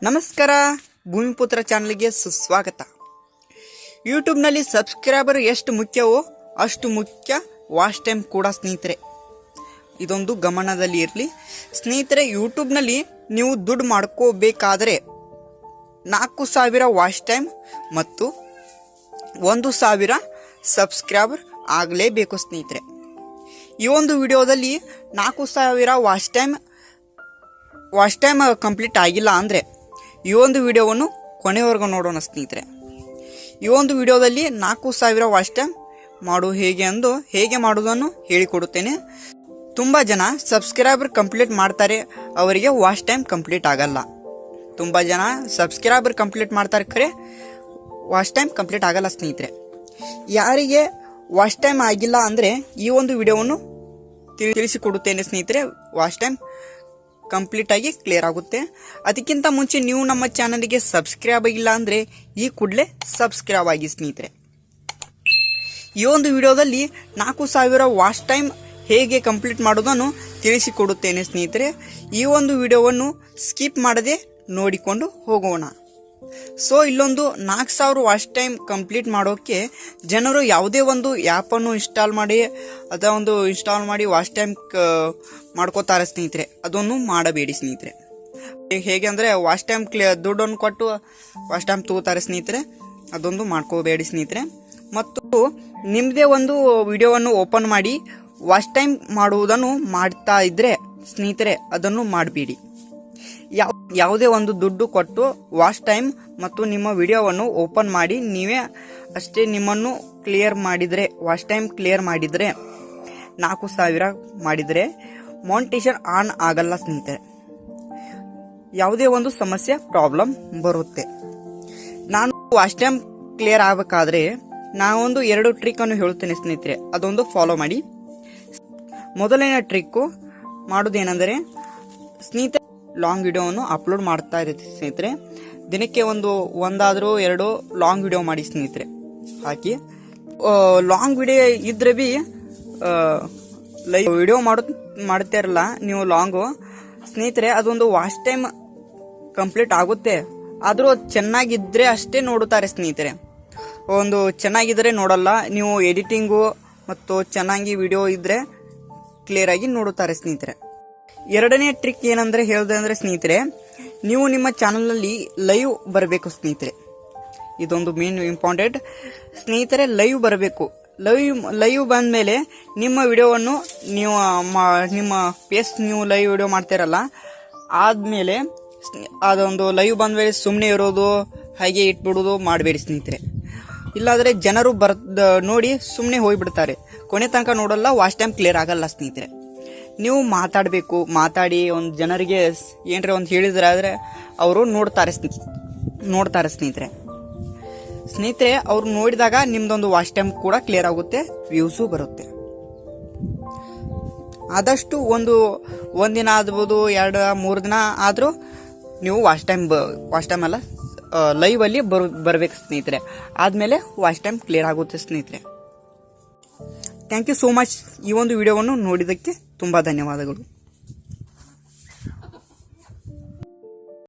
ನಮಸ್ಕಾರ, ಭೂಮಿಪುತ್ರ ಚಾನಲ್ಗೆ ಸುಸ್ವಾಗತ. ಯೂಟ್ಯೂಬ್ನಲ್ಲಿ ಸಬ್ಸ್ಕ್ರೈಬರ್ ಎಷ್ಟು ಮುಖ್ಯವೋ ಅಷ್ಟು ಮುಖ್ಯ ವಾಚ್ ಟೈಮ್ ಕೂಡ ಸ್ನೇಹಿತರೆ. ಇದೊಂದು ಗಮನದಲ್ಲಿ ಇರಲಿ ಸ್ನೇಹಿತರೆ. ಯೂಟ್ಯೂಬ್ನಲ್ಲಿ ನೀವು ದುಡ್ಡು ಮಾಡ್ಕೋಬೇಕಾದರೆ 4,000 ವಾಚ್ ಟೈಮ್ ಮತ್ತು 1,000 ಸಬ್ಸ್ಕ್ರೈಬರ್ ಆಗಲೇಬೇಕು ಸ್ನೇಹಿತರೆ. ಈ ಒಂದು ವಿಡಿಯೋದಲ್ಲಿ 4,000 ವಾಚ್ ಟೈಮ್ ಕಂಪ್ಲೀಟ್ ಆಗಿಲ್ಲ ಅಂದರೆ ಈ ಒಂದು ವಿಡಿಯೋವನ್ನು ಕೊನೆವರೆಗೂ ನೋಡೋಣ ಸ್ನೇಹಿತರೆ. ಈ ಒಂದು ವಿಡಿಯೋದಲ್ಲಿ 4,000 ವಾಚ್ ಟೈಮ್ ಹೇಗೆ ಮಾಡೋದನ್ನು ಹೇಳಿಕೊಡುತ್ತೇನೆ. ತುಂಬ ಜನ ಸಬ್ಸ್ಕ್ರೈಬರ್ ಕಂಪ್ಲೀಟ್ ಮಾಡ್ತಾರೆ, ಅವರಿಗೆ ವಾಚ್ ಟೈಮ್ ಕಂಪ್ಲೀಟ್ ಆಗಲ್ಲ. ತುಂಬ ಜನ ಸಬ್ಸ್ಕ್ರೈಬರ್ ಕಂಪ್ಲೀಟ್ ಮಾಡ್ತಾರೆ, ಖರೆ ವಾಚ್ ಟೈಮ್ ಕಂಪ್ಲೀಟ್ ಆಗಲ್ಲ ಸ್ನೇಹಿತರೆ. ಯಾರಿಗೆ ವಾಚ್ ಟೈಮ್ ಆಗಿಲ್ಲ ಅಂದರೆ ಈ ಒಂದು ವಿಡಿಯೋವನ್ನು ತಿಳಿಸಿಕೊಡುತ್ತೇನೆ ಸ್ನೇಹಿತರೆ. ವಾಚ್ ಟೈಮ್ ಕಂಪ್ಲೀಟ್ ಆಗಿ ಕ್ಲಿಯರ್ ಆಗುತ್ತೆ. ಅದಕ್ಕಿಂತ ಮುಂಚೆ ನೀವು ನಮ್ಮ ಚಾನಲ್ಗೆ ಸಬ್ಸ್ಕ್ರೈಬ್ ಆಗಿಲ್ಲ ಅಂದರೆ ಈ ಕೂಡಲೇ ಸಬ್ಸ್ಕ್ರೈಬ್ ಆಗಿ ಸ್ನೇಹಿತರೆ. ಈ ಒಂದು ವಿಡಿಯೋದಲ್ಲಿ 4,000 ವಾಚ್ ಟೈಮ್ ಹೇಗೆ ಕಂಪ್ಲೀಟ್ ಮಾಡೋದನ್ನು ತಿಳಿಸಿಕೊಡುತ್ತೇನೆ ಸ್ನೇಹಿತರೆ. ಈ ಒಂದು ವಿಡಿಯೋವನ್ನು ಸ್ಕಿಪ್ ಮಾಡದೆ ನೋಡಿಕೊಂಡು ಹೋಗೋಣ. ಸೊ ಇಲ್ಲೊಂದು 4,000 ವಾಚ್ ಟೈಮ್ ಕಂಪ್ಲೀಟ್ ಮಾಡೋಕ್ಕೆ ಜನರು ಯಾವುದೇ ಒಂದು ಆ್ಯಪನ್ನು ಇನ್ಸ್ಟಾಲ್ ಮಾಡಿ ವಾಚ್ ಟೈಮ್ ಮಾಡ್ಕೋತಾರೆ ಸ್ನೇಹಿತರೆ. ಅದನ್ನು ಮಾಡಬೇಡಿ ಸ್ನೇಹಿತರೆ. ಹೇಗೆ ಅಂದರೆ ವಾಚ್ ಟೈಮ್ ದುಡ್ಡನ್ನು ಕೊಟ್ಟು ವಾಚ್ ಟೈಮ್ ತಗೋತಾರೆ ಸ್ನೇಹಿತರೆ. ಅದೊಂದು ಮಾಡ್ಕೋಬೇಡಿ ಸ್ನೇಹಿತರೆ. ಮತ್ತು ನಿಮ್ಮದೇ ಒಂದು ವಿಡಿಯೋವನ್ನು ಓಪನ್ ಮಾಡಿ ವಾಚ್ ಟೈಮ್ ಮಾಡುವುದನ್ನು ಮಾಡ್ತಾ ಇದ್ದರೆ ಸ್ನೇಹಿತರೆ ಅದನ್ನು ಮಾಡಬೇಡಿ. ಯಾವುದೇ ಒಂದು ದುಡ್ಡು ಕೊಟ್ಟು ವಾಚ್ ಟೈಮ್ ಮತ್ತು ನಿಮ್ಮ ವಿಡಿಯೋವನ್ನು ಓಪನ್ ಮಾಡಿ ನೀವೇ ಅಷ್ಟೇ ನಿಮ್ಮನ್ನು ವಾಚ್ ಟೈಮ್ ಕ್ಲಿಯರ್ ಮಾಡಿದರೆ 4,000 ಮಾಡಿದರೆ ಮಾನಿಟೈಸೇಷನ್ ಆನ್ ಆಗಲ್ಲ ಸ್ನೇಹಿತರೆ. ಯಾವುದೇ ಒಂದು ಸಮಸ್ಯೆ ಪ್ರಾಬ್ಲಮ್ ಬರುತ್ತೆ. ನಾನು ವಾಚ್ ಟೈಮ್ ಕ್ಲಿಯರ್ ಆಗಬೇಕಾದ್ರೆ ನಾವೊಂದು 2 ಟ್ರಿಕ್ಕನ್ನು ಹೇಳ್ತೇನೆ ಸ್ನೇಹಿತರೆ. ಅದೊಂದು ಫಾಲೋ ಮಾಡಿ. ಮೊದಲನೇ ಟ್ರಿಕ್ಕು ಮಾಡೋದೇನೆಂದರೆ ಸ್ನೇಹಿತರೆ, ಲಾಂಗ್ ವಿಡಿಯೋವನ್ನು ಅಪ್ಲೋಡ್ ಮಾಡ್ತಾ ಇರುತ್ತೆ ಸ್ನೇಹಿತರೆ. ದಿನಕ್ಕೆ ಒಂದಾದರೂ 2 ಲಾಂಗ್ ವಿಡಿಯೋ ಮಾಡಿ ಸ್ನೇಹಿತರೆ. ಹಾಕಿ ಲಾಂಗ್ ವಿಡಿಯೋ ಇದ್ರೆ ಬಿ ಲೈವ್ ವಿಡಿಯೋ ಮಾಡ್ತಾರಲ್ಲ ನೀವು ಲಾಂಗು ಸ್ನೇಹಿತರೆ, ಅದೊಂದು ವಾಚ್ ಟೈಮ್ ಕಂಪ್ಲೀಟ್ ಆಗುತ್ತೆ. ಆದರೂ ಚೆನ್ನಾಗಿದ್ರೆ ಅಷ್ಟೇ ನೋಡುತ್ತಾರೆ ಸ್ನೇಹಿತರೆ. ಒಂದು ಚೆನ್ನಾಗಿದ್ರೆ ನೋಡಲ್ಲ. ನೀವು ಎಡಿಟಿಂಗು ಮತ್ತು ಚೆನ್ನಾಗಿ ವಿಡಿಯೋ ಇದ್ರೆ ಕ್ಲಿಯರ್ ಆಗಿ ನೋಡುತ್ತಾರೆ ಸ್ನೇಹಿತರೆ. ಎರಡನೇ ಟ್ರಿಕ್ ಏನಂದ್ರೆ ಹೇಳಿದೆ ಅಂದರೆ ಸ್ನೇಹಿತರೆ, ನೀವು ನಿಮ್ಮ ಚಾನಲ್ನಲ್ಲಿ ಲೈವ್ ಬರಬೇಕು ಸ್ನೇಹಿತರೆ. ಇದೊಂದು ಮೇನ್ ಇಂಪಾರ್ಟೆಂಟ್ ಸ್ನೇಹಿತರೆ. ಲೈವ್ ಬರಬೇಕು. ಲೈವ್ ಬಂದ ಮೇಲೆ ನಿಮ್ಮ ವಿಡಿಯೋವನ್ನು ನಿಮ್ಮ ಫೇಸ್ ನೀವು ಲೈವ್ ವಿಡಿಯೋ ಮಾಡ್ತೀರಲ್ಲ, ಆದಮೇಲೆ ಅದೊಂದು ಲೈವ್ ಬಂದ ಮೇಲೆ ಸುಮ್ಮನೆ ಇರೋದು ಹಾಗೆ ಇಟ್ಬಿಡೋದು ಮಾಡಬೇಡಿ ಸ್ನೇಹಿತರೆ. ಇಲ್ಲಾಂದರೆ ಜನರು ನೋಡಿ ಸುಮ್ಮನೆ ಹೋಗಿಬಿಡ್ತಾರೆ, ಕೊನೆ ತನಕ ನೋಡಲ್ಲ, ವಾಚ್ ಟೈಮ್ ಕ್ಲಿಯರ್ ಆಗಲ್ಲ ಸ್ನೇಹಿತರೆ. ನೀವು ಮಾತಾಡಿ ಒಂದು ಜನರಿಗೆ ಏನರ ಒಂದು ಹೇಳಿದ್ರಾದರೆ ಅವರು ನೋಡ್ತಾರೆ ಸ್ನೇಹಿತರೆ. ಅವ್ರು ನೋಡಿದಾಗ ನಿಮ್ದೊಂದು ವಾಚ್ ಟೈಮ್ ಕೂಡ ಕ್ಲಿಯರ್ ಆಗುತ್ತೆ, ವ್ಯೂಸು ಬರುತ್ತೆ. ಆದಷ್ಟು ಒಂದಿನ ಆಗ್ಬೋದು, 2-3 ದಿನ ಆದರೂ ನೀವು ವಾಚ್ ಟೈಮ್ ಎಲ್ಲ ಲೈವ್ ಅಲ್ಲಿ ಬರಬೇಕು ಸ್ನೇಹಿತರೆ. ಆದಮೇಲೆ ವಾಚ್ ಟೈಮ್ ಕ್ಲಿಯರ್ ಆಗುತ್ತೆ ಸ್ನೇಹಿತರೆ. Thank you so much. ಈ ಒಂದು ವಿಡಿಯೋವನ್ನು ನೋಡಿದ್ದಕ್ಕೆ ತುಂಬ ಧನ್ಯವಾದಗಳು.